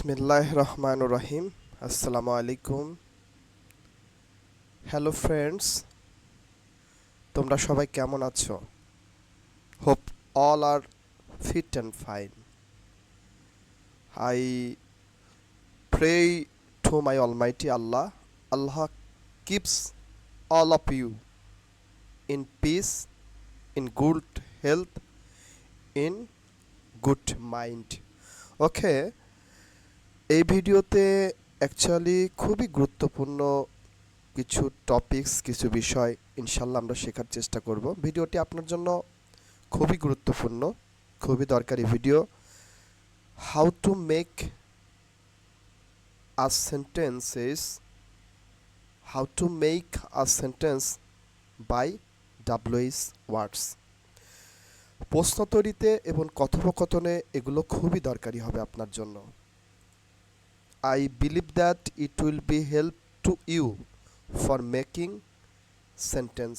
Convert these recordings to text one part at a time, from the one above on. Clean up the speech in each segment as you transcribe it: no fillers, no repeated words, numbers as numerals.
বিসমিল্লাহির রহমানির রহিম। আসসালামু আলাইকুম। হ্যালো ফ্রেন্ডস, তোমরা সবাই কেমন আছো? Hope all are fit and fine. I pray to my almighty Allah, Allah keeps all of you in peace, in good health, in good mind. ওকে, এই ভিডিওতে অ্যাকচুয়ালি খুবই গুরুত্বপূর্ণ কিছু টপিকস, কিছু বিষয় ইনশাল্লাহ আমরা শেখার চেষ্টা করব। ভিডিওটি আপনার জন্য খুবই গুরুত্বপূর্ণ, খুবই দরকারি video. How to make a sentences, how to make a sentence by WH words. প্রশ্ন তৈরিতে এবং কথোপকথনে এগুলো খুবই দরকারি হবে আপনার জন্য। I believe that it will be help to you for making sentence.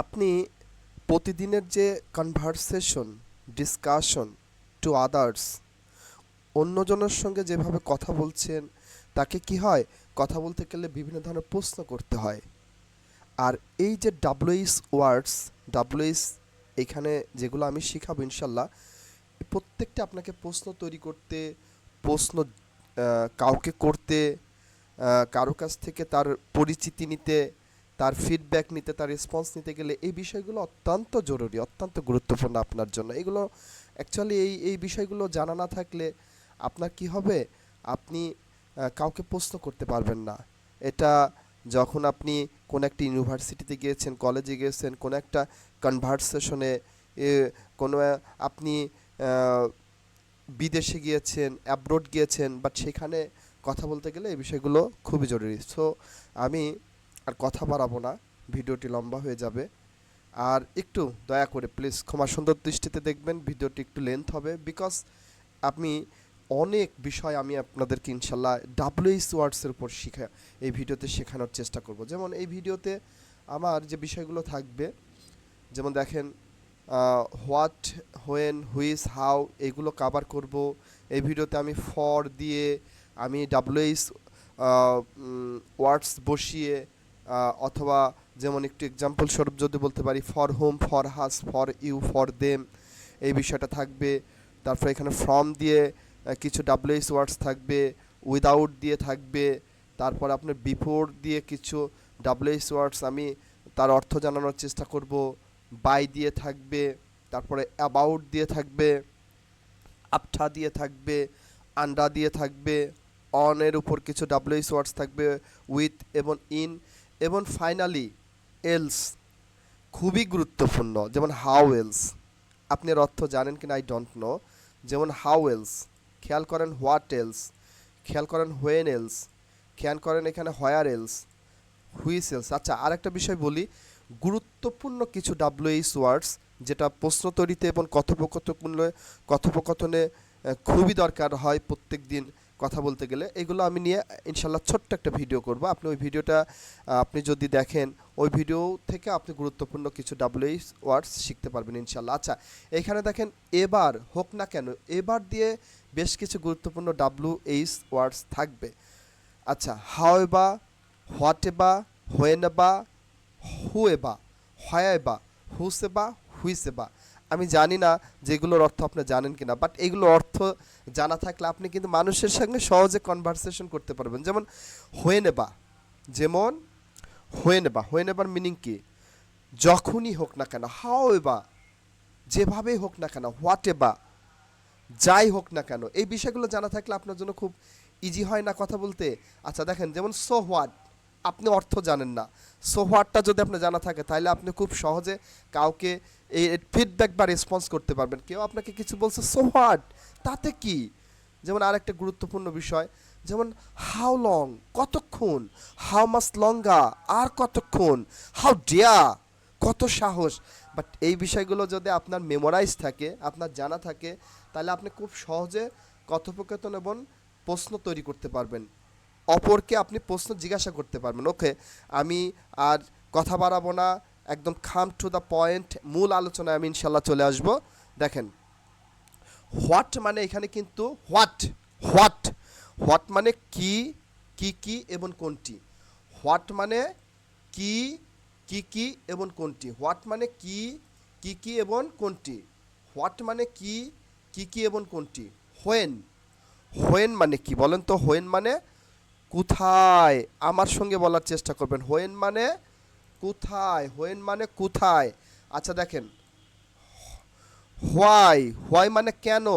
আপনি প্রতিদিনের যে কনভারসেশন, ডিসকাশন টু আদার্স, অন্যজনের সঙ্গে যেভাবে কথা বলছেন, তাকে কি হয়, কথা বলতে গেলে বিভিন্ন ধরনের প্রশ্ন করতে হয়। আর এই যে ডাব্লিউএইচ ওয়ার্ডস, ডাব্লিউএইচ এখানে যেগুলো আমি শিখাবো ইনশাল্লাহ, প্রত্যেকটা আপনাকে প্রশ্ন তৈরি করতে, প্রশ্ন কাউকে করতে, কারো কাছ থেকে তার পরিচিতি নিতে, তার ফিডব্যাক নিতে, তার রেসপন্স নিতে গেলে এই বিষয়গুলো অত্যন্ত জরুরি, অত্যন্ত গুরুত্বপূর্ণ আপনার জন্য। এগুলো অ্যাকচুয়ালি এই বিষয়গুলো জানা না থাকলে আপনার কি হবে, আপনি কাউকে প্রশ্ন করতে পারবেন না। এটা যখন আপনি কোনো একটা ইউনিভার্সিটিতে গিয়েছেন, কলেজে গিয়েছেন, কোনো একটা কনভারসেশনে, কোনো আপনি বিদেশে গিয়েছেন, অ্যাব্রোড গিয়েছেন, বাট সেখানে কথা বলতে গেলে এই বিষয়গুলো খুবই জরুরি। সো আমি আর কথা বাড়াবো না, ভিডিওটি লম্বা হয়ে যাবে। আর একটু দয়া করে প্লিজ ক্ষমা সুন্দর দৃষ্টিতে দেখবেন, ভিডিওটি একটু লেন্থ হবে, বিকজ আমি অনেক বিষয় আমি আপনাদেরকে ইনশাল্লাহ ডাব্লিউএইচ ওয়ার্ডসের উপর এই ভিডিওতে শেখানোর চেষ্টা করব। যেমন এই ভিডিওতে আমার যে বিষয়গুলো থাকবে, যেমন দেখেন হোয়াট, হোয়েন, হুইচ, হাউ, এগুলো কাভার করব। এই ভিডিওতে আমি ফর দিয়ে, আমি ডাব্লিউএইচ ওয়ার্ডস বসিয়ে, অথবা যেমন একটু এক্সাম্পল স্বরূপ যদি বলতে পারি, for home, for us, for you, for them, এই বিষয়টা থাকবে। তারপর এখানে ফ্রম দিয়ে কিছু ডাব্লিউএইচ ওয়ার্ডস থাকবে, উইদাউট দিয়ে থাকবে, তারপর আপনার বিফোর দিয়ে কিছু ডাব্লিউএইচ ওয়ার্ডস আমি তার অর্থ জানানোর চেষ্টা করব, বাই দিয়ে থাকবে, তারপরে অ্যাবাউট দিয়ে থাকবে, আফটার দিয়ে থাকবে, আন্ডার দিয়ে থাকবে, অনের উপর কিছু ডাব্লিউএইচ ওয়ার্ডস থাকবে, উইথ এবং ইন, এবং ফাইনালি এলস, খুবই গুরুত্বপূর্ণ। যেমন হাউ এলস, আপনি এর অর্থ জানেন কিনা আই ডোন্ট নো। যেমন হাউ এলস, খেয়াল করেন হোয়াট এলস, খেয়াল করেন হোয়েন এলস, খেয়াল করেন এখানে হোয়ার এলস, হুইচ এলস। আচ্ছা, আরেকটা বিষয় বলি, গুরুত্বপূর্ণ কিছু ডাব্লিউএইচ ওয়ার্ডস যেটা প্রশ্ন তৈরিতে এবং কথোপকথনে খুবই দরকার হয় প্রত্যেক দিন কথা বলতে গেলে, এগুলো আমি নিয়ে ইনশাল্লাহ ছোট্ট একটা ভিডিও করব। আপনি ওই ভিডিওটা আপনি যদি দেখেন, ওই ভিডিও থেকে আপনি গুরুত্বপূর্ণ কিছু ডাব্লিউএইচ ওয়ার্ডস শিখতে পারবেন ইনশাল্লাহ। আচ্ছা, এখানে দেখেন এবার হোক না কেন, এবার দিয়ে বেশ কিছু গুরুত্বপূর্ণ ডাব্লিউএইচ ওয়ার্ডস থাকবে। আচ্ছা, হাউ এবা, হোয়াট এবা, হোয়েন এবা, হু এবা, হয় এবা, হুস এবা, হুইস এবা। আমি জানি না যেগুলোর অর্থ আপনি জানেন কিনা, বাট এগুলোর অর্থ জানা থাকলে আপনি কিন্তু মানুষের সঙ্গে সহজে কনভারসেশন করতে পারবেন। যেমন হোয়েন এবা, যেমন হোয়েন এবা, হোয়েন এবার মিনিং কি, যখনই হোক না কেন, হাউ এবা, যেভাবেই হোক না কেন, হোয়াট এবা, যাই হোক না কেন, এই বিষয়গুলো জানা থাকলে আপনার জন্য খুব ইজি হয় না কথা বলতে। আচ্ছা দেখেন, যেমন সো হোয়াট, আপনি অর্থ জানেন না, সো হোয়াটটা যদি আপনার জানা থাকে তাহলে আপনি খুব সহজে কাউকে এই ফিডব্যাক বা রেসপন্স করতে পারবেন। কেউ আপনাকে কিছু বলছে, সো হোয়াট, তাতে কি। যেমন আরেকটা গুরুত্বপূর্ণ বিষয়, যেমন হাউ লং, কতক্ষণ, হাউ মাস লঙ্গা, আর কতক্ষণ, হাউ ডিয়া, কত সাহস। বাট এই বিষয়গুলো যদি আপনার মেমোরাইজ থাকে, আপনার জানা থাকে, তাহলে আপনি খুব সহজে কথোপকথন এবং প্রশ্ন তৈরি করতে পারবেন, অপরকে আপনি প্রশ্ন জিজ্ঞাসা করতে পারবেন। ওকে, আমি আর কথা বাড়াবো না, একদম খাম টু দ্য পয়েন্ট, মূল আলোচনায় আমি ইনশাল্লাহ চলে আসব। দেখেন, হোয়াট মানে এখানে কিন্তু হোয়াট হোয়াট হোয়াট মানে কি কি এবং কোনটি। হোয়াট মানে কি এবং কোনটি। হোয়াট মানে কি এবং কোনটি। হোয়াট মানে কি এবং কোনটি। হোয়েন হোয়েন মানে কি বলেন তো। হোয়েন মানে কোথায়। আমার সঙ্গে বলার চেষ্টা করবেন। হোয়েন মানে কোথায়। হোয়েন মানে কোথায়। আচ্ছা দেখেন, হোয়াই হোয়াই মানে কেন।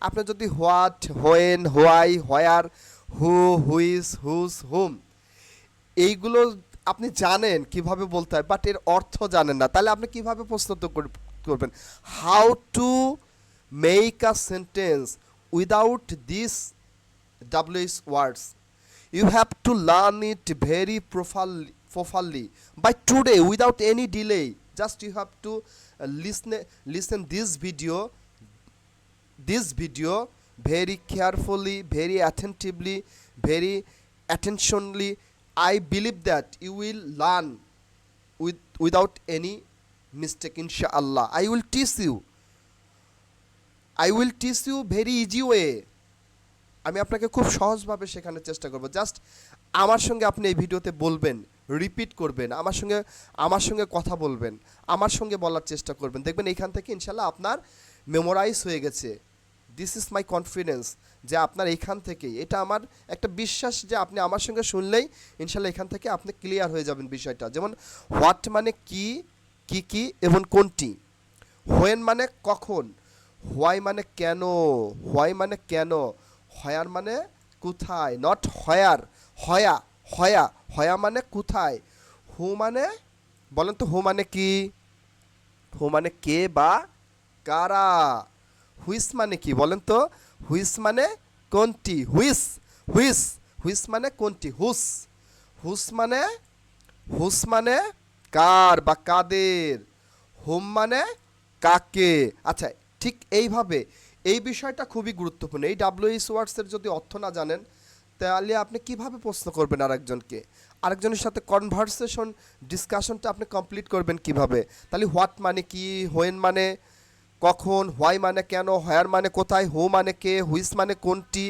আপনি যদি what, when, why, where, who, which, whose, whom এইগুলো আপনি জানেন কিভাবে বলতে হয়, বাট এর অর্থ জানেন না, তাহলে আপনি কিভাবে প্রশ্ন তো করবেন। How to make a sentence without this WH words. You have to learn it very properly by today without any delay. Just you have to listen this video very carefully, very attentively, very attentionally. I believe that you will learn without any mistake, inshallah. I will teach you very easy way. আমি আপনাকে খুব সহজভাবে শেখানোর চেষ্টা করব। Just আমার সঙ্গে আপনি এই ভিডিওতে বলবেন, রিপিট করবেন, আমার সঙ্গে কথা বলবেন, আমার সঙ্গে বলার চেষ্টা করবেন। দেখবেন এইখান থেকে ইনশাল্লাহ আপনার মেমোরাইজ হয়ে গেছে। দিস ইজ মাই কনফিডেন্স যে আপনার এইখান থেকেই, এটা আমার একটা বিশ্বাস যে আপনি আমার সঙ্গে শুনলেই ইনশাল্লাহ এখান থেকে আপনি ক্লিয়ার হয়ে যাবেন বিষয়টা। যেমন হোয়াট মানে কি এবং কোনটি। হোয়েন মানে কখন। হোয়াই মানে কেন। হোয়াই মানে কেন। হয়ার মানে কোথায়, নট হয়ার, হয়া হয়া হয়া মানে কোথায়। হু মানে বলেন তো, হু মানে কি। হু মানে কে বা কারা। হুইস মানে কি বলেন তো। হুইস মানে কোনটি। হুইস হুইস হুইস মানে কোনটি। হুস হুস মানে কার বা কাদের। হুম মানে কাকে। আচ্ছা ঠিক এইভাবে এই বিষয়টা খুবই গুরুত্বপূর্ণ। এই WH ওয়ার্ডসের যদি অর্থ না জানেন তাহলে আপনি কিভাবে প্রশ্ন করবেন আরেকজনের সাথে কনভারসেশন ডিসকাশনটা আপনি কমপ্লিট করবেন কিভাবে। তাহলে হোয়াট মানে কি, হোয়েন মানে কখন, হোয়াই মানে কেন, হোয়ার মানে কোথায়, হু মানে কে, হুইস মানে কোনটি,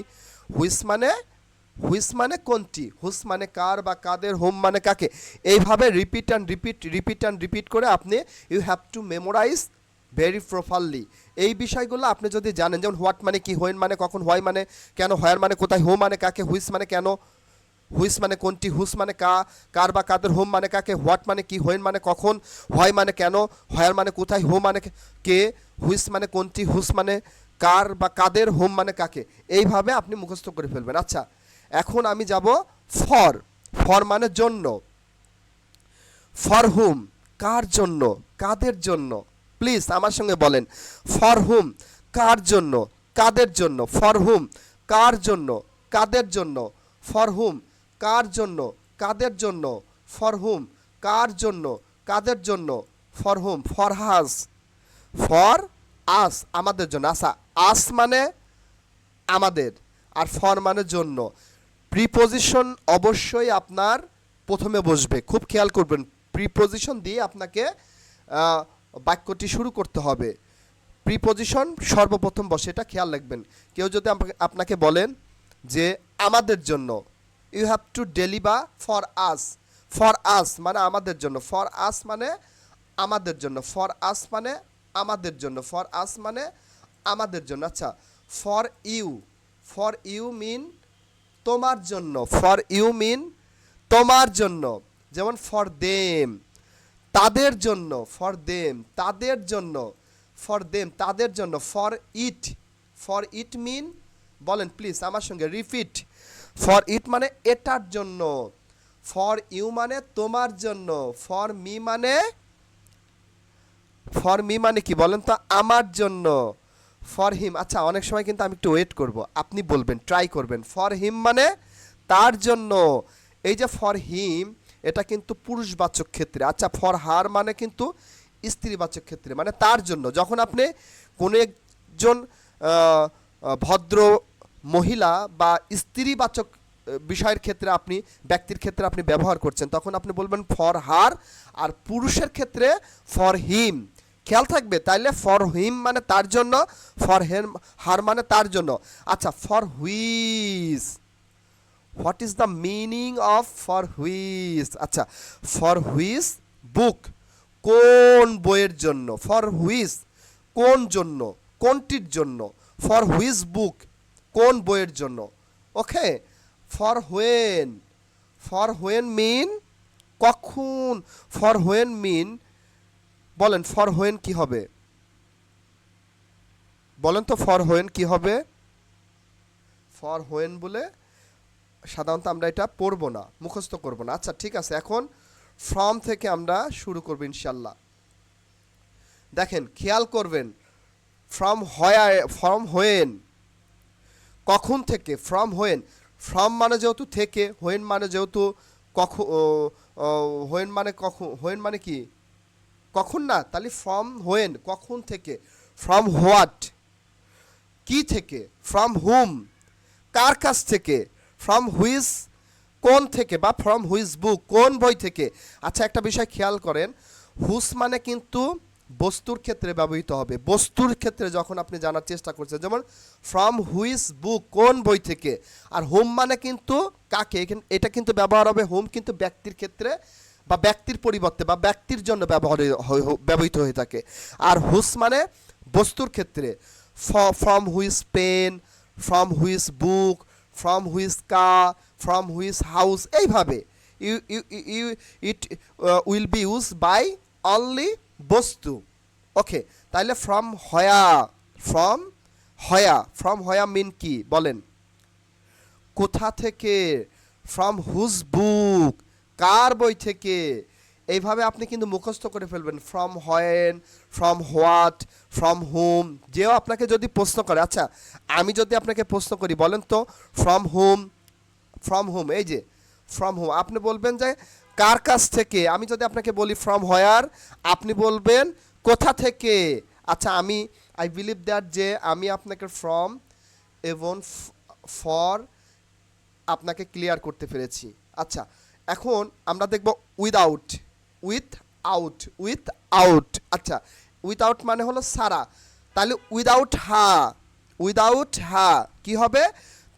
হুইস মানে কোনটি, হুস মানে কার বা কাদের, হোম মানে কাকে। এইভাবে রিপিট অ্যান্ড রিপিট করে আপনি you have to memorise very properly. এই বিষয়গুলো আপনি যদি জানেন, যেমন হোয়াট মানে কি, হোয়েন মানে কখন, হোয়াই মানে কেন, হোয়ার মানে কোথায়, হু মানে কাকে, হুইস মানে কেন, হুইস মানে কোনটি, হুস মানে কার বা কাদের, হোম মানে কাকে, হোয়াট মানে কি, হোয়েন মানে কখন, হোয়াই মানে কেন, হোয়ার মানে কোথায়, হু মানে কে, হুইস মানে কোনটি, হুস মানে কার বা কাদের, হোম মানে কাকে। এইভাবে আপনি মুখস্থ করে ফেলবেন। আচ্ছা এখন আমি যাব ফর মানে জন্য। ফর হুম কার জন্য, কাদের জন্য। প্লিজ আমার সঙ্গে বলেন, ফর হুম কার জন্য, কাদের জন্য। ফর হুম কার জন্য, কাদের জন্য। ফর হুম কার জন্য, কাদের জন্য। ফর হুম কার জন্য, কাদের জন্য। ফর হুম ফর আস আমাদের জন্য। আচ্ছা আস মানে আমাদের, আর ফর মানে জন্য। প্রিপোজিশন অবশ্যই আপনার প্রথমে বসবে, খুব খেয়াল করবেন। প্রিপোজিশন দিয়ে আপনাকে বাক্যটি শুরু করতে হবে। প্রিপোজিশন সর্বপ্রথম বসে, এটা খেয়াল রাখবেন। কেউ যদি আপনাকে বলেন যে আমাদের জন্য, you have to deliver for us মানে আমাদের জন্য। ফর আস মানে আমাদের জন্য। ফর আস মানে আমাদের জন্য। ফর আস মানে আমাদের জন্য। আচ্ছা ফর ইউ মিন তোমার জন্য। ফর ইউ মিন তোমার জন্য। যেমন ফর দেম তাদের জন্য। ফর দেম তাদের জন্য। ফর দেম তাদের জন্য। ফর ইট মিন বলেন প্লিজ আমার সঙ্গে রিপিট। ফর ইট মানে এটার জন্য। ফর ইউ মানে তোমার জন্য। ফর মি মানে কি বলেন তো, আমার জন্য। ফর হিম, আচ্ছা অনেক সময় কিন্তু আমি একটু ওয়েট করব, আপনি বলবেন, ট্রাই করবেন। ফর হিম মানে তার জন্য। এই যে ফর হিম এটা কিন্তু পুরুষবাচক ক্ষেত্রে। আচ্ছা ফর হার মানে কিন্তু স্ত্রীবাচক ক্ষেত্রে, মানে তার জন্য। যখন আপনি কোনো একজন ভদ্র মহিলা বা স্ত্রীবাচক বিষয়ের ক্ষেত্রে আপনি, ব্যক্তির ক্ষেত্রে আপনি ব্যবহার করছেন, তখন আপনি বলবেন ফর হার। আর পুরুষের ক্ষেত্রে ফর হিম। খেয়াল থাকবে। তাইলে ফর হিম মানে তার জন্য, ফর হার মানে তার জন্য। আচ্ছা, for which, what is the meaning of for which? আচ্ছা, ফর হুইচ বুক, কোন বইয়ের জন্য, ফর হুইচ কোন জন্য, কোনটির জন্য, ফর হুইচ বুক কোন বইয়ের জন্য। ওকে, ফর হোয়েন, ফর হোয়েন মিন কখন, ফর হোয়েন মিন, বলেন ফর হোয়েন কি হবে, বলেন তো ফর হোয়েন কি হবে? ফর হোয়েন বলে সাধারণত আমরা এটা পড়বো না, মুখস্থ করবো না। আচ্ছা ঠিক আছে, এখন ফ্রম থেকে আমরা শুরু করবো ইনশাল্লাহ। দেখেন খেয়াল করবেন, ফ্রম হোয়ার, ফ্রম হোয়েন কখন থেকে, ফ্রম হোয়েন, ফ্রম মানে যেহেতু থেকে, হোয়েন মানে যেহেতু কখন, হোয়েন মানে কখন, হোয়েন মানে কি কখন না, তাহলে ফ্রম হোয়েন কখন থেকে, ফ্রম হোয়াট কি থেকে, ফ্রম হুম কার কাছ থেকে, ফ্রম হুইচ কোন থেকে, বা ফ্রম হুইচ বুক কোন বই থেকে। আচ্ছা একটা বিষয় খেয়াল করেন, হুস মানে কিন্তু বস্তুর ক্ষেত্রে ব্যবহৃত হবে। বস্তুর ক্ষেত্রে যখন আপনি জানার চেষ্টা করছেন, যেমন ফ্রম হুইচ বুক কোন বই থেকে, আর হোম মানে কিন্তু কাকে, এটা কিন্তু ব্যবহার হবে, হোম কিন্তু ব্যক্তির ক্ষেত্রে বা ব্যক্তির পরিবর্তে বা ব্যক্তির জন্য ব্যবহৃত হয়ে থাকে। আর হুস মানে বস্তুর ক্ষেত্রে, from which pen, from which book, from which car, from which house, এইভাবে it will be use by only বস্তু। ওকে, তাহলে ফ্রম হয়া, ফ্রম হয়া, ফ্রম হয়া মিন কি বলেন, কোথা থেকে, ফ্রম হুজ বুক কার বই থেকে। এইভাবে আপনি কিন্তু মুখস্থ করে ফেলবেন, from when, from what, from হুম। যেও আপনাকে যদি প্রশ্ন করে, আচ্ছা আমি যদি আপনাকে প্রশ্ন করি, বলেন তো ফ্রম হুম, ফ্রম হুম, এই যে ফ্রম হুম, আপনি বলবেন যে কার কাছ থেকে। আমি যদি আপনাকে বলি ফ্রম হোয়ার, আপনি বলবেন কোথা থেকে। আচ্ছা আমি, আই বিলিভ দ্যাট যে আমি আপনাকে ফ্রম এবং ফর আপনাকে ক্লিয়ার করতে পেরেছি। আচ্ছা এখন আমরা দেখব without, with out, with out. আচ্ছা উইদাউট মানে হলো সারা, তাহলে উইদাউট হা, উইদাউট হা কি হবে,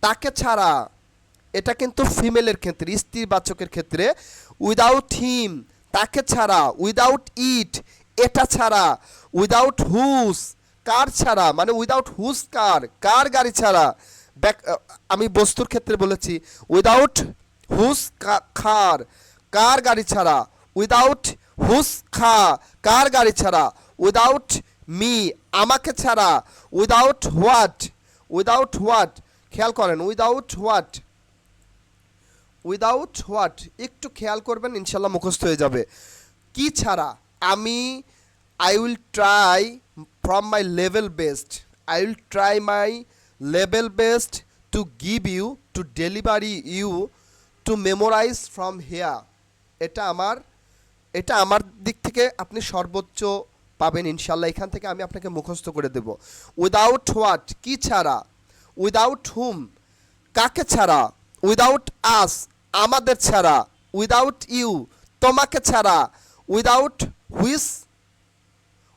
তাকে ছাড়া। এটা কিন্তু ফিমেলের ক্ষেত্রে, স্ত্রীবাচকের ক্ষেত্রে। উইদাউট হিম তাকে ছাড়া, উইদাউট ইট এটা ছাড়া, উইদাউট হুস কার ছাড়া, মানে উইদাউট হুস কার, কার গাড়ি ছাড়া। আমি বস্তুর ক্ষেত্রে বলেছি উইদাউট হুস খার কার গাড়ি ছাড়া, উইদাউট হুস খা কার গাড়ি ছাড়া, উইদাউট মি আমাকে ছাড়া, উইদাউট হোয়াট, উইদাউট হোয়াট খেয়াল করেন, উইদাউট হোয়াট, উইদাউট হোয়াট একটু খেয়াল করবেন, ইনশাল্লাহ মুখস্থ হয়ে যাবে। কি ছাড়া, আমি, I will try from my level best, I will try my level best to give you, to delivery you, to memorise from here. এটা আমার, এটা আমার দিক থেকে আপনি সর্বোচ্চ পাবেন ইনশাল্লাহ, এখান থেকে আমি আপনাকে মুখস্থ করে দেব। উইদাউট হোয়াট কি ছাড়া, উইদাউট হুম কাকে ছাড়া, উইদাউট আস আমাদের ছাড়া, উইদাউট ইউ তোমাকে ছাড়া, উইদাউট হুইস,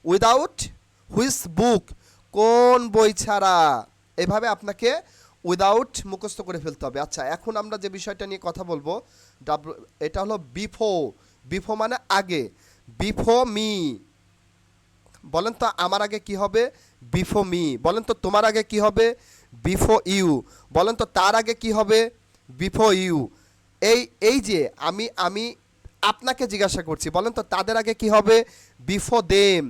উইদাউট হুইস বুক কোন বই ছাড়া। এভাবে আপনাকে উইদাউট মুখস্থ করে ফেলতে হবে। আচ্ছা এখন আমরা যে বিষয়টা নিয়ে কথা বলবো, এটা হলো বিফো, বিফো মানে আগে, বিফো মি, বলেন তো আমার আগে কি হবে, বিফো মি, বলেন তো তোমার আগে কি হবে, বিফো ইউ, বলেন তো তার আগে কি হবে, বিফো ইউ। এই যে আমি আপনাকে জিজ্ঞাসা করছি, বলেন তো তাদের আগে কি হবে, বিফো দেম,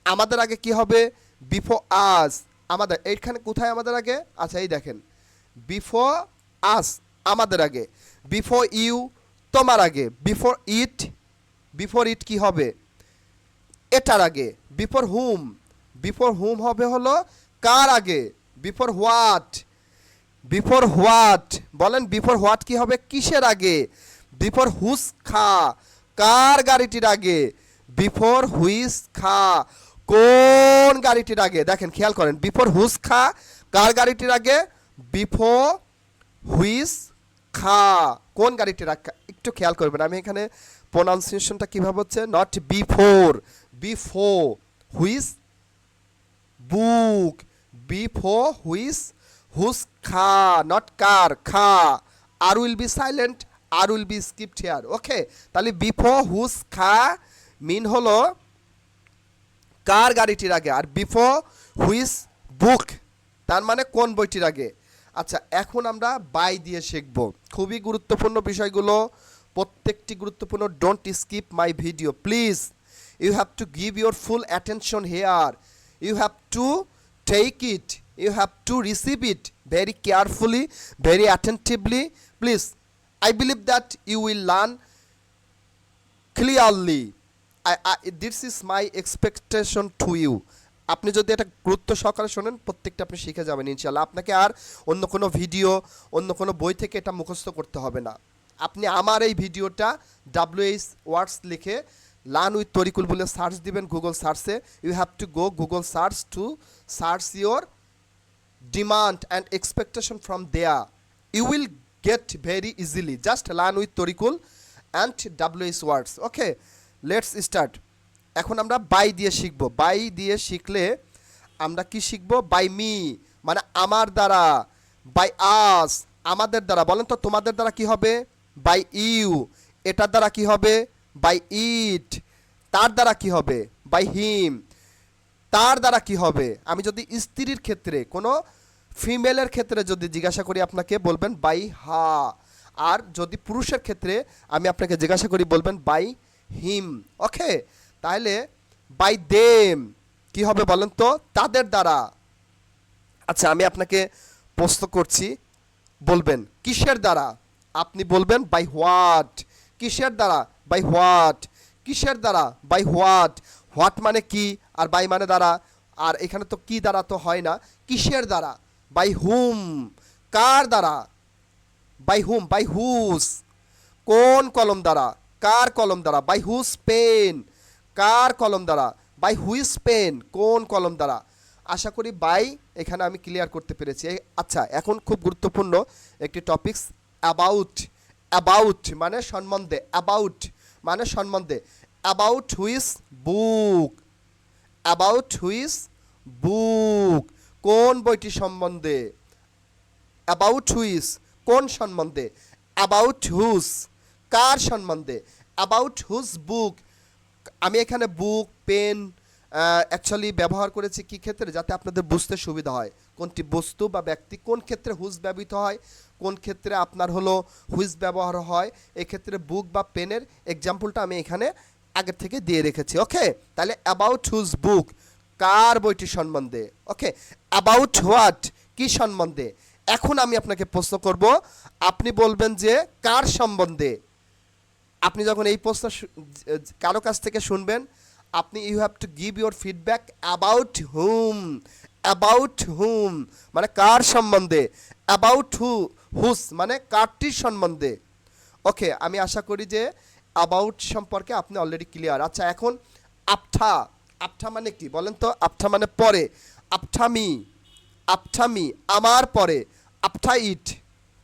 আমাদের আগে কি হবে, বিফো আস, আমাদের এইখানে কোথায় আমাদের আগে, আচ্ছা এই দেখেন বিফো আস আমাদের আগে, বিফো ইউ তোমার আগে, বিফোর ইট, বিফোর ইট কি হবে এটার আগে, বিফোর হুম, বিফোর হুম হবে হলো কার আগে, বিফোর হোয়াট, বিফোর হোয়াট, বলেন বিফোর হোয়াট কি হবে কিসের আগে, বিফোর হুস খা কার গাড়িটির আগে, বিফোর হুইস খা কোন গাড়িটির আগে। দেখেন খেয়াল করেন, বিফোর হুস খা কার গাড়িটির আগে, বিফোর হুইস খা কোন গাড়িটির আগে। একটু খেয়াল করবেন, আমি এখানে প্রোনাউন্সিয়েশনটা কীভাবে হচ্ছে, not before, before which book, B for which, whose খা, নট কার, খা, R will be silent, R will be skipped here. Okay, তাহলে বিফোর হুস খা মিন হলো কার গাড়িটির আগে, আর বিফোর হুইস বুক তার মানে কোন বইটির আগে। আচ্ছা, এখন আমরা বাই দিয়ে শিখব। খুবই গুরুত্বপূর্ণ বিষয়গুলো, প্রত্যেকটি গুরুত্বপূর্ণ। Don't skip my video please, you have to give your full attention here, you have to take it, you have to receive it very carefully, very attentively please. I believe that you will learn clearly. This is my expectation to you. আপনি যদি এটা গুরুত্ব সহকারে শোনেন, প্রত্যেকটা আপনি শিখে যাবেন ইনশাআল্লাহ। আপনাকে আর অন্য কোনো ভিডিও, অন্য কোনো বই থেকে এটা মুখস্থ করতে হবে না। আপনি আমার এই ভিডিওটা WH ওয়ার্ডস লিখে লার্ন উইথ তরিকুল বলে সার্চ দিবেন গুগল সার্চে। You have to go Google search to search your demand and expectation from there. You will get very easily. Just learn with Torikul and WS words. Okay, let's start. এখন আমরা by দিয়ে শিখবো। By দিয়ে শিখলে আমরা কি শিখবো? By me মানে আমার দ্বারা, বাই আস আমাদের দ্বারা। বলেন তো তোমাদের দ্বারা কি হবে? By you. এটার দ্বারা কি হবে? By it. তার দ্বারা কি হবে? By him. তার দ্বারা কি হবে? আমি যদি স্ত্রীর ক্ষেত্রে, কোনো ফিমেলের ক্ষেত্রে যদি জিজ্ঞাসা করি আপনাকে বলবেন বাই হা, আর যদি পুরুষের ক্ষেত্রে আমি আপনাকে জিজ্ঞাসা করি বলবেন বাই হিম। ওকে, তাহলে বাই দেম কি হবে বলেন তো? তাদের দ্বারা। আচ্ছা, আমি আপনাকে প্রশ্ন করছি, বলবেন কিসের দ্বারা? আপনি বলবেন বাই হোয়াট। কিসের দ্বারা? By what. কিসের দ্বারা? By what. হোয়াট মানে কি, আর বাই মানে দ্বারা, আর এখানে তো কি দ্বারা তো হয় না। কিসের দ্বারা? বাই হুম। কার দ্বারা? By hmm. বাই হুস। কোন কলম দ্বারা? কার কলম দ্বারা? বাই হুস পেন। কার কলম দ্বারা? বাই হুইস পেন। কোন কলম দ্বারা? আশা করি বাই এখানে আমি ক্লিয়ার করতে পেরেছি। আচ্ছা, এখন খুব গুরুত্বপূর্ণ একটি টপিকস, অ্যাবাউট। অ্যাবাউট মানে সম্বন্ধে, অ্যাবাউট মানে সম্বন্ধে। অ্যাবাউট হুইস বুক। অ্যাবাউট হুইস বুক কোন বইটি সম্বন্ধে? অ্যাবাউট হুইস কোন সম্বন্ধে? অ্যাবাউট হুস কার সম্বন্ধে? অ্যাবাউট হুস বুক। আমি এখানে বুক, পেন অ্যাকচুয়ালি ব্যবহার করেছি কি ক্ষেত্রে? যাতে আপনাদের বুঝতে সুবিধা হয় কোনটি বস্তু বা ব্যক্তি, কোন ক্ষেত্রে হুস ব্যবহৃত হয়, কোন ক্ষেত্রে আপনার হলো হুইস ব্যবহার হয়। এক্ষেত্রে বুক বা পেনের এক্সাম্পলটা আমি এখানে আগের থেকে দিয়ে রেখেছি। ওকে, তাহলে অ্যাবাউট হুস বুক কার বইটি সম্বন্ধে। ওকে, অ্যাবাউট হোয়াট কি সম্বন্ধে। এখন আমি আপনাকে প্রশ্ন করব, আপনি বলবেন যে কার সম্বন্ধে। আপনি যখন এই প্রশ্ন কারো কাছ থেকে শুনবেন, আপনি you have to give your feedback about whom. About whom মানে কার সম্বন্ধে। অ্যাবাউট হুস মানে কারটির সম্বন্ধে। ওকে, আমি আশা করি যে অ্যাবাউট সম্পর্কে আপনি অলরেডি ক্লিয়ার। আচ্ছা, এখন আফঠা। আফঠা মানে কি বলেন তো? আফঠা মানে পরে। আফঠামি। আফঠামি আমার পরে। আফঠা ইট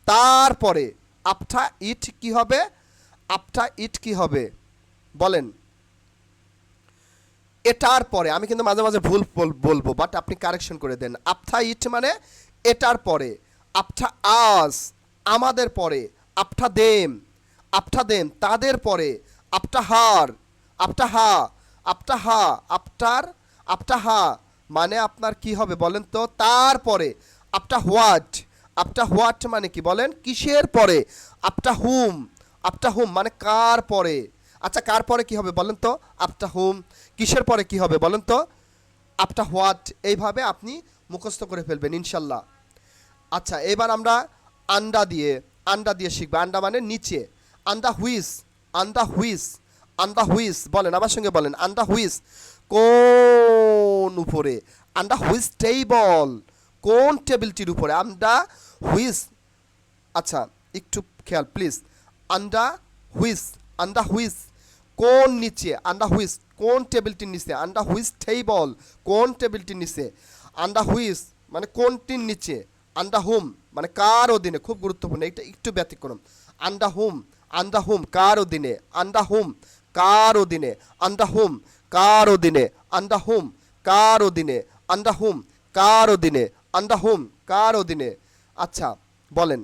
তার পরে। আফঠা ইট কি হবে? আফঠা ইট কি হবে বলেন? এটার পরে। আমি কিন্তু মাঝে মাঝে ভুল বলবো, বাট আপনি কারেকশন করে দেন। আফঠা ইট মানে এটার পরে। আফঠা আস আমাদের পরে। আফঠা দেম। আফঠা দেম তাদের পরে। আফটা হার। আফটা হা। আফটা হা আফটার। আফটা হা মানে আপনার কি হবে বলেন তো? তারপরে। আফটা হোয়াট। আফটা হোয়াট মানে কি বলেন? কিসের পরে? আফটা হুম। আফটা হুম মানে কার পরে। আচ্ছা, কার পরে কি হবে বলেন তো? আফটা হুম। কিসের পরে কি হবে বলেন তো? আফটা হোয়াট। এইভাবে আপনি মুখস্থ করে ফেলবেন ইনশাল্লাহ। আচ্ছা, এবার আমরা আন্ডা দিয়ে, আন্ডা দিয়ে শিখবো। আন্ডা মানে নিচে। আন্ডা হুইস। আন্ডা হুইস। আন্ডা হুইস বলেন, আমার সঙ্গে বলেন। আন্ডা হুইস কোন উপরে? আন্ডা হুইস টেবল কোন টেবিলটির উপরে? আন্ডা হুইস। আচ্ছা, একটু খেয়াল প্লিজ। আন্ডা হুইস। আন্ডা হুইস কোন নিচে? আন্ডা হুইস কোন টেবিলটির নিচে? আন্ডা হুইস টেবল কোন টেবিলটির নিচে? আন্ডা হুইস মানে কোনটির নিচে? আন্ডা হুম মানে কার অধীনে। খুব গুরুত্বপূর্ণ, এটা একটু ব্যতিক্রম। আন্ডা হুম। আন্ডা হুম কার অধীনে? আন্ডা হুম কার অধীনে? আন্ডা হুম কার অধীনে? আন্ডা হুম কার অধীনে, আন্ডার হুম কার অধীনে, আন্ডার হুম কার অধীনে। আচ্ছা বলেন,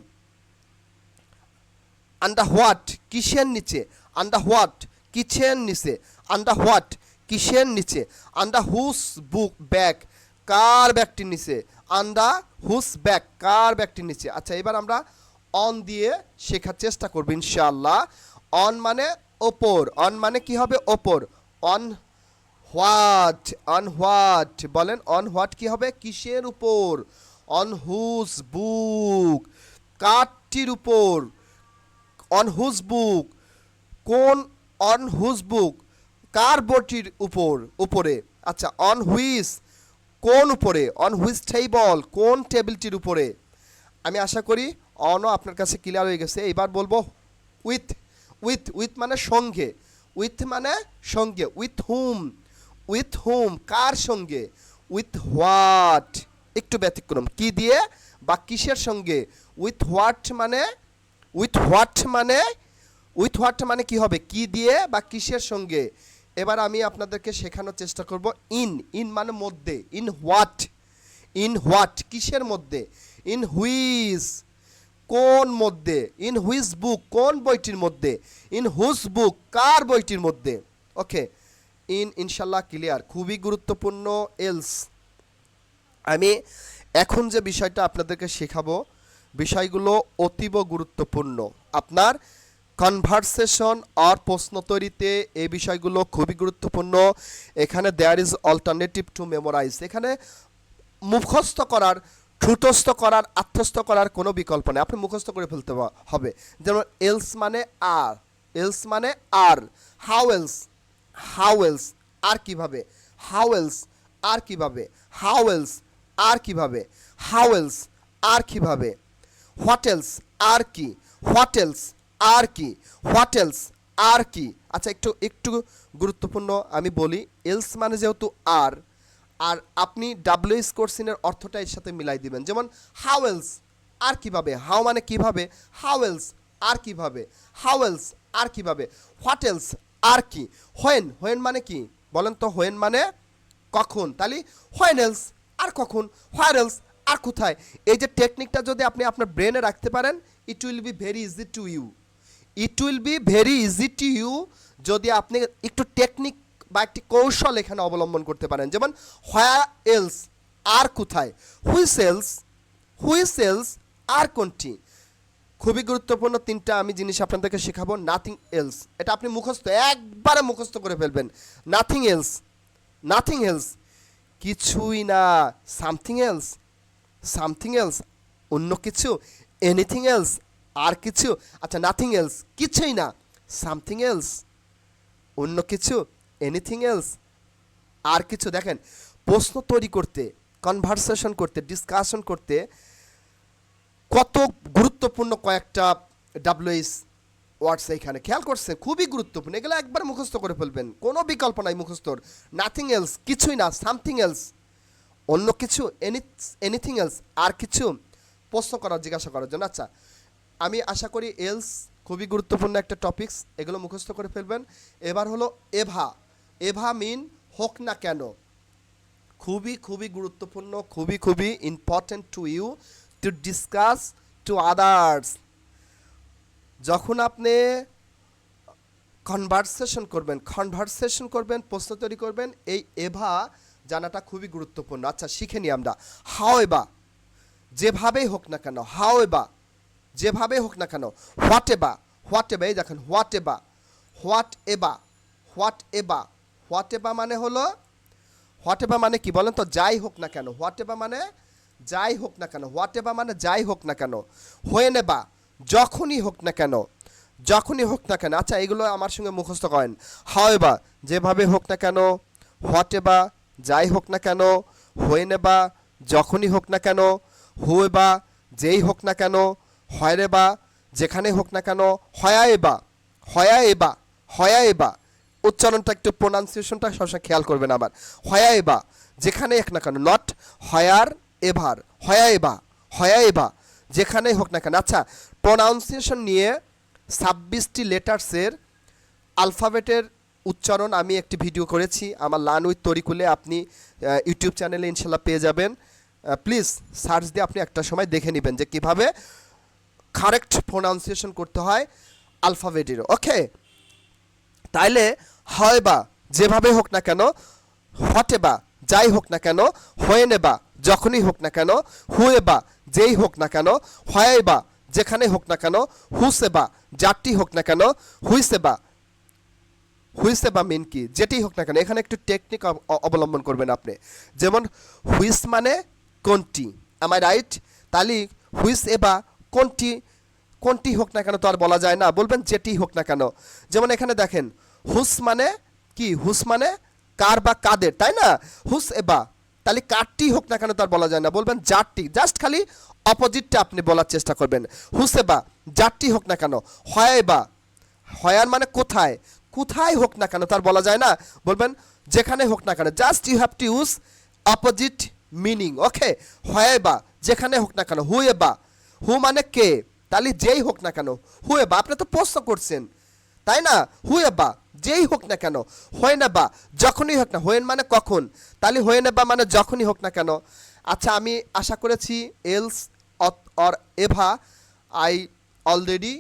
আন্ডার হোয়াট কিসের নিচে, আন্ডার হোয়াট কিসের নিচে, আন্ডার হোয়াট কিসের নিচে, আন্ডার হুস বুক ব্যাগ কার ব্যাগটির নিচে, আন্ডার হুস ব্যাগ কার ব্যাগটির নিচে। আচ্ছা এবার আমরা অন দিয়ে শেখার চেষ্টা করব ইনশাআল্লাহ। অন মানে ওপর, অন মানে কি হবে ওপর, অন হোয়াট, অন হোয়াট বলেন, অন হোয়াট কি হবে কিসের উপর, অন হুজ বুক কারটির উপর, অন হুজ বুক কোন, অন হুজ বুক কার বটির উপর, উপরে। আচ্ছা অন হুইস কোন উপরে, অন হুইস টেবল কোন টেবিলটির উপরে। আমি আশা করি অনও আপনার কাছে ক্লিয়ার হয়ে গেছে। এবার বলবো উইথ, উইথ উইথ মানে সঙ্গে, উইথ মানে সঙ্গে, উইথ হুম, উইথ হুম কার সঙ্গে, উইথ হোয়াট একটু ব্যতিক্রম, কি দিয়ে বা কিসের সঙ্গে, উইথ হোয়াট মানে, উইথ হোয়াট মানে, উইথ হোয়াট মানে কি হবে কি দিয়ে বা কিসের সঙ্গে। এবার আমি আপনাদেরকে শেখানোর চেষ্টা করব ইন, ইন মানে মধ্যে, ইন হোয়াট, ইন হোয়াট কিসের মধ্যে, ইন হুইজ কোন মধ্যে, ইন হুইজ বুক কোন বইটির মধ্যে, ইন হুজ বুক কার বইটির মধ্যে। ওকে ইনশাল্লাহ ক্লিয়ার, খুবই গুরুত্বপূর্ণ। এলস আমি এখন যে বিষয়টা আপনাদেরকে শেখাবো বিষয়গুলো অতীব গুরুত্বপূর্ণ আপনার কনভারসেশন আর প্রশ্ন তৈরিতে, এই বিষয়গুলো খুবই গুরুত্বপূর্ণ। এখানে there is alternative to memorise, এখানে মুখস্থ করার, ঠুটস্থ করার, আত্মস্থ করার কোনো বিকল্প নেই, আপনি মুখস্থ করে ফেলতে হবে। যেমন এলস মানে আর, এলস মানে আর, হাউ এলস, হাউ এলস আর কিভাবে, হাউ এলস আর কিভাবে, হাউ এলস আর কিভাবে, হাউ এলস আর কিভাবে, হোয়াট এলস আর কি, হোয়াট এলস আর কি, হোয়াট এলস আর কি। আচ্ছা একটু একটু গুরুত্বপূর্ণ আমি বলি, এলস মানে যেহেতু আর, আর আপনি ডাব্লিউএস কোর্সিনের অর্থটা এর সাথে মিলাই দিবেন। যেমন হাউ এলস আর কিভাবে, হাউ মানে কিভাবে, হাউ এলস আর কিভাবে, হাউ এলস আর কিভাবে, হোয়াট এলস আর কি, হোয়েন, হোয়েন মানে কি বলেন তো, হোয়েন মানে কখন, তাহলে হোয়েন এলস আর কখন, হোয়ার এলস আর কোথায়। এই যে টেকনিকটা যদি আপনি আপনার ব্রেনে রাখতে পারেন, it will be very easy to you, it will be very easy to you যদি আপনি একটু টেকনিক বা একটি কৌশল এখানে অবলম্বন করতে পারেন। যেমন হোয়ার এলস আর কোথায়, হুইস এলস, হুইস এলস আর কোনটি। খুবই গুরুত্বপূর্ণ তিনটা আমি জিনিস আপনাদেরকে শেখাবো। নাথিং এলস, এটা আপনি মুখস্থ একবারে মুখস্থ করে ফেলবেন। নাথিং এলস, নাথিং এলস কিছুই না, সামথিং এলস, সামথিং এলস অন্য কিছু, এনিথিং এলস আর কিছু। আচ্ছা নাথিং এলস কিছুই না, সামথিং এলস অন্য কিছু, এনিথিং এলস আর কিছু। দেখেন প্রশ্ন তৈরি করতে, কনভারসেশন করতে, ডিসকাশন করতে কত গুরুত্বপূর্ণ কয়েকটা ডাব্লিউএস ওয়ার্ডস এখানে খেয়াল করছেন, খুবই গুরুত্বপূর্ণ, এগুলো একবার মুখস্থ করে ফেলবেন, কোনো বিকল্প নাই মুখস্থর। নাথিং এলস কিছুই না, সামথিং এলস অন্য কিছু, এনিথিং এলস আর কিছু, প্রশ্ন করার, জিজ্ঞাসা করার জন্য। আচ্ছা আমি আশা করি এলস খুবই গুরুত্বপূর্ণ একটা টপিকস, এগুলো মুখস্থ করে ফেলবেন। এবার হলো এভা, এভা মিন হোক না কেন, খুবই খুবই গুরুত্বপূর্ণ, খুবই খুবই important to you to discuss to others. যখন আপনি কনভারসেশন করবেন, কনভারসেশন করবেন, প্রশ্ন তৈরি করবেন, এই এভা জানাটা খুবই গুরুত্বপূর্ণ। আচ্ছা শিখে নিই আমরা। হাও এবা যেভাবেই হোক না কেন, হাও এবা যেভাবেই হোক না কেন, হোয়াট এবা, হোয়াট এবা এই দেখেন হোয়াট এবা, হোয়াট এবা, হোয়াট এবা, হোয়াট এবা মানে হলো, হোয়াট এবা মানে কি বলেন তো, যাই হোক না কেন, হোয়াট এবা মানে যাই হোক না কেন, হোয়াট এবা মানে যাই হোক না কেন, হোয়েন এবা যখনই হোক না কেন, যখনই হোক না কেন। আচ্ছা এগুলো আমার সঙ্গে মুখস্থ করেন। হাও এবা যেভাবে হোক না কেন, হোয়াট এবা যাই হোক না কেন, হোয়েন এবা যখনই হোক না কেন, হু এবা যেই হোক না কেন, হয় এবা যেখানে হোক না কেন, হয়া এবা, হয়া এবা, হয়া এবা উচ্চারণটা একটু প্রোনাউন্সিয়েশনটা সবসময় খেয়াল করবেন আবার। হয়া এবা যেখানে হোক না কেন, নট হয়ার এভার, হয়া এবা, হয়া এবা যেখানেই হোক না কেন। আচ্ছা প্রোনাউন্সিয়েশন নিয়ে 26টি লেটার্সের আলফাবেটের উচ্চারণ আমি একটি ভিডিও করেছি আমার লার্ন উইথ তরিকুলে, আপনি ইউটিউব চ্যানেলে ইনশাল্লাহ পেয়ে যাবেন। প্লিজ সার্চ দিয়ে আপনি একটা সময় দেখে নেবেন যে কীভাবে কারেক্ট প্রোনাউন্সিয়েশন করতে হয় আলফাবেটের। ওকে, তাইলে হয় বা যেভাবে হোক না কেন, হটে বা যাই হোক না কেন, হয়ে নেবা যখনই হোক না কেন, হুয়ে বা যেই হোক না কেন, হয় বা যেখানে হোক না কেন, হুসে বা যারটি হোক না কেন, হুইসে বা মিন কি যেটি হোক না কেন, এখানে একটু টেকনিক অবলম্বন করবেন আপনি। যেমন হুইস মানে কোনটি, আমায় রাইট? তাহলে হুইস এবা কোনটি হোক না কেন তো আর বলা যায় না, বলবেন যেটি হোক না কেন। যেমন এখানে দেখেন হুস মানে কি, হুস মানে কার বা কাদের, তাই না? হুস এবা, তাহলে কারটি হোক না কেন তার বলা যায় না, বলবেন যারটি, জাস্ট খালি অপোজিটটা আপনি বলার চেষ্টা করবেন। হুসেবা যারটি হোক না কেন, হয়াইবা, হয়ার মানে কোথায়, কোথায় হোক না কেন তার বলা যায় না, বলবেন যেখানে হোক না কেন, just you have to use opposite meaning. Okay, হয়াইবা যেখানে হোক না কেন, হুয়েবা, হু মানে কে, তাহলে যেই হোক না কেন, হুয়েবা, আপনি তো প্রশ্ন করছেন তাই না, হুয়েবা যেই হোক না কেন, হয়ে নেবা যখনই হোক না, হোয়েন মানে কখন, তাহলে হয়ে নেবা মানে যখনই হোক না কেন। আচ্ছা, আমি আশা করেছি else or ever I already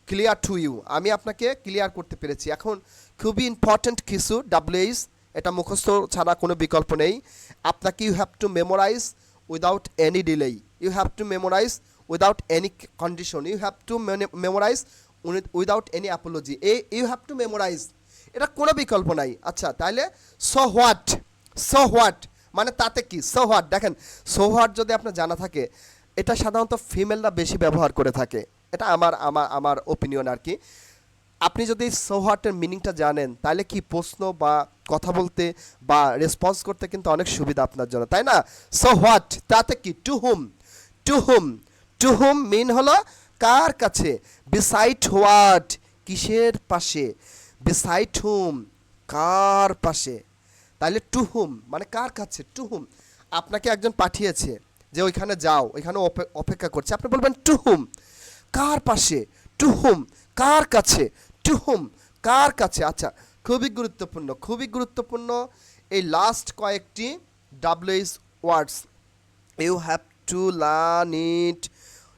clear to you, আমি আপনাকে ক্লিয়ার করতে পেরেছি। এখন খুবই ইম্পর্ট্যান্ট কিছু ডাব্লিউএইচ, এটা মুখস্থ ছাড়া কোনো বিকল্প নেই। আপনাকে you have to memorise without any delay, you have to memorise without any condition, you have to memorise without any apology, you have to memorise, এটা কোনো বিকল্প নাই। আচ্ছা, তাহলে সো হোয়াট মানে তাতে কি, সো হোয়াট, দেখেন সো হোয়াট যদি আপনার জানা থাকে, এটা সাধারণত ফিমেলরা বেশি ব্যবহার করে থাকে, এটা আমার ওপিনিয়ন আর কি। আপনি যদি সো হোয়াটের মিনিংটা জানেন তাহলে কি প্রশ্ন বা কথা বলতে বা রেসপন্স করতে কিন্তু অনেক সুবিধা আপনার জন্য, তাই না? সো হোয়াট তাতে কি, টু হুম মিন হলো কার কাছে, বিসাইড হোয়াট কিসের পাশে, বিসাইড হুম কার পাশে, তাহলে টু হুম মানে কার কাছে, টু হুম আপনাকে একজন পাঠিয়েছে যে ওইখানে যাও, ওইখানে অপেক্ষা করছে, আপনি বলবেন টু হুম কার পাশে, টু হুম কার কাছে, টু হুম কার কাছে। আচ্ছা, খুবই গুরুত্বপূর্ণ এই লাস্ট কয়েকটি WH words, you have to learn it,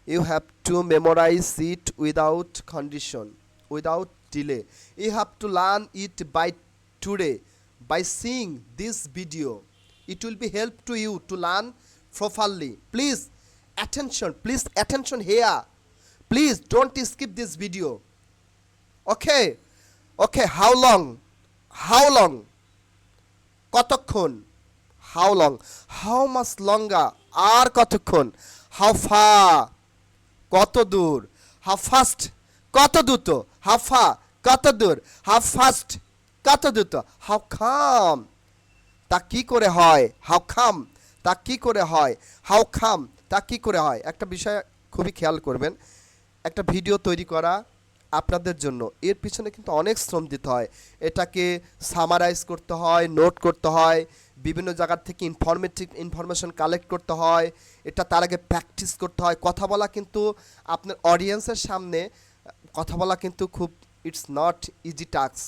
you have to memorise it without condition, without delay, you have to learn it by today by seeing this video. It will be help to you to learn properly. Please attention here, please don't skip this video. Okay, how long কতক্ষণ, how long, how much longer আর কতক্ষণ, how far কত দূর, how fast কত দ্রুত, how far কত দূর, how fast কত দ্রুত, হাউ কাম তা কি করে হয়, হাউ কাম তা কি করে হয়, হাউ কাম তা কি করে হয়। একটা বিষয় খুবই খেয়াল করবেন, একটা ভিডিও তৈরি করা আপনাদের জন্য এর পিছনে কিন্তু অনেক শ্রম দিতে হয়, এটাকে সামারাইজ করতে হয়, নোট করতে হয়, বিভিন্ন জায়গার থেকে ইনফরমেশন কালেক্ট করতে হয়, এটা তার আগে প্র্যাকটিস করতে হয়। কথা বলা কিন্তু আপনার অডিয়েন্সের সামনে কথা বলা কিন্তু খুব, it's not easy task,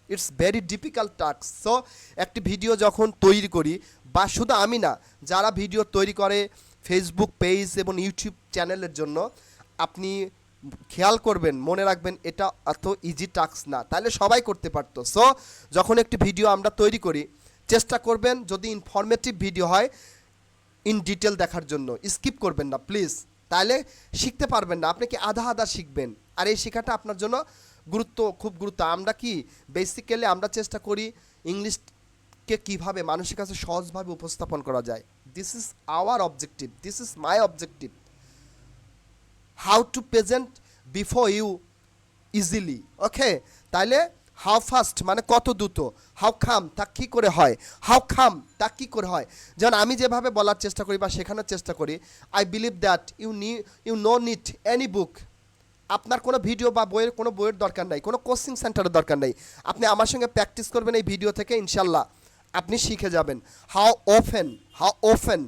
it's very difficult task. So একটি ভিডিও যখন তৈরি করি, বা শুধু আমি না, যারা ভিডিও তৈরি করে ফেসবুক পেজ এবং ইউটিউব চ্যানেলের জন্য, আপনি খেয়াল করবেন, মনে রাখবেন এটা এত ইজি টাস্ক না, তাহলে সবাই করতে পারতো। সো যখন একটি ভিডিও আমরা তৈরি করি, চেষ্টা করবেন যদি ইনফরমেটিভ ভিডিও হয় ইন ডিটেল দেখার জন্য, স্কিপ করবেন না প্লিজ, তাহলে শিখতে পারবেন না, আপনি কি আধা শিখবেন। আর এই শেখাটা আপনার জন্য খুব গুরুত্ব। আমরা কি বেসিক্যালি আমরা চেষ্টা করি ইংলিশকে কিভাবে মানুষের কাছে সহজভাবে উপস্থাপন করা যায়, this is our objective, this is my objective, how to present before you easily. Okay, তাইলে হাউ ফাস্ট মানে কত দ্রুত, হাউ কাম তা কী করে হয়, হাউ কাম তা কী করে হয়। যেমন আমি যেভাবে বলার চেষ্টা করি বা শেখানোর চেষ্টা করি, I believe that you no need any book, আপনার কোনো ভিডিও বা কোনো বইয়ের দরকার নাই, কোনো কোচিং সেন্টারের দরকার নেই, আপনি আমার সঙ্গে প্র্যাকটিস করবেন এই ভিডিও থেকে, ইনশাল্লাহ আপনি শিখে যাবেন। হাউ ওপেন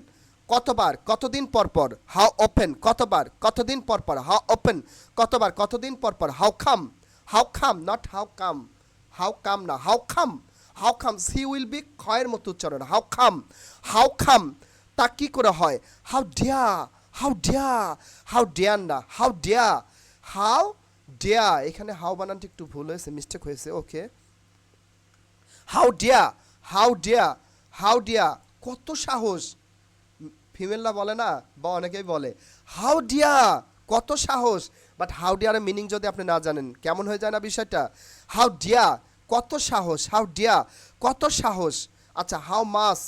কতবার কতদিন পর পর, হাউ ওপেন কতবার কতদিন পর পর, হাউ ওপেন কতবার কতদিন পর পর, how come not how come, how come না, how come C will be খয়ের মতো উচ্চারণ, হাউ কাম তা কি করে হয়, হাউ ডেয়ার না, হাউ ডেয়ার এখানে হাউ বানানটি একটু ভুল হয়েছে, মিস্টেক হয়েছে, ওকে। হাউ ডেয়ার কত সাহস, ফিমেলরা বলে না বা অনেকেই বলে হাউ ডিয়ার কত সাহস, বাট হাউ ডিয়ারের মিনিং যদি আপনি না জানেন কেমন হয়ে যায় না বিষয়টা। হাউ ডিয়ার কত সাহস, হাউ ডিয়ার কত সাহস। আচ্ছা হাউ মাস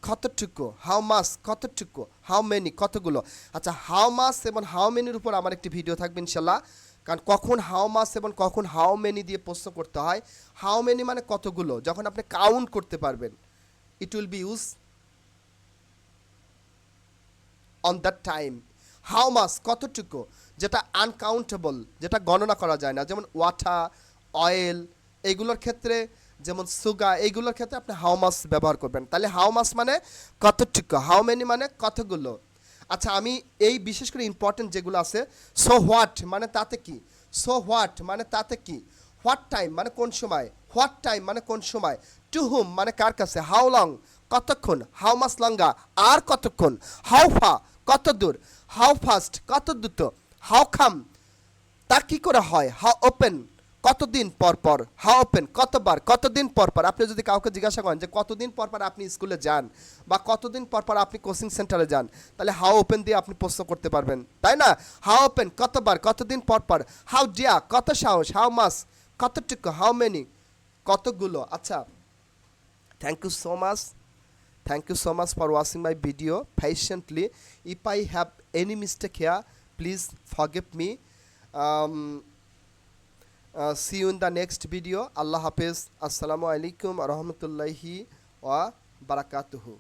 কতটুকু, হাউ মাস কতটুকু, হাউ মেনি কতগুলো। আচ্ছা হাউ মাস এবং হাউ মেনির উপর আমার একটি ভিডিও থাকবে ইনশাল্লাহ, কারণ কখন হাউ মাস এবং কখন হাউ মেনি দিয়ে প্রশ্ন করতে হয়। হাউ মেনি মানে কতগুলো, যখন আপনি কাউন্ট করতে পারবেন, ইট will be use on that time. How much কতটুকু, যেটা আনকাউন্টেবল, যেটা গণনা করা যায় না, যেমন ওয়াটার, অয়েল এইগুলোর ক্ষেত্রে, যেমন সুগার, এইগুলোর ক্ষেত্রে আপনি হাউ মাস ব্যবহার করবেন। তাহলে হাউ মাস মানে কতটুকু, হাউ মেনি মানে কতগুলো। আচ্ছা আমি এই বিশেষ করে ইম্পর্টেন্ট যেগুলো আছে, সো হোয়াট মানে তাতে কি, সো হোয়াট মানে তাতে কি, হোয়াট টাইম মানে কোন সময়, হোয়াট টাইম মানে কোন সময়, টু হুম মানে কার কাছে, হাউ লং কতক্ষণ, হাউ মাস লঙ্গা আর কতক্ষণ, হাউ ফা কত দূর, হাউ ফাস্ট কত দ্রুত, হাউ খাম তা কি করে হয়, হাউ ওপেন কতদিন পর পর, হাউ ওপেন কতবার কতদিন পর পর। আপনি যদি কাউকে জিজ্ঞাসা করেন যে কতদিন পর পর আপনি স্কুলে যান বা কতদিন পর পর আপনি কোচিং সেন্টারে যান, তাহলে হাউ ওপেন দিয়ে আপনি প্রশ্ন করতে পারবেন, তাই না। হাউ ওপেন কতবার কতদিন পর পর, হাউ ডিয়া কত সাহস, হাউ মাস কতটুকু, হাউ মেনি কতগুলো। আচ্ছা thank you so much for watching my video patiently. If I have any mistake here, please forgive me. See you in the next video. Allah Hafiz. Assalamu alaikum wa rahmatullahi wa barakatuhu.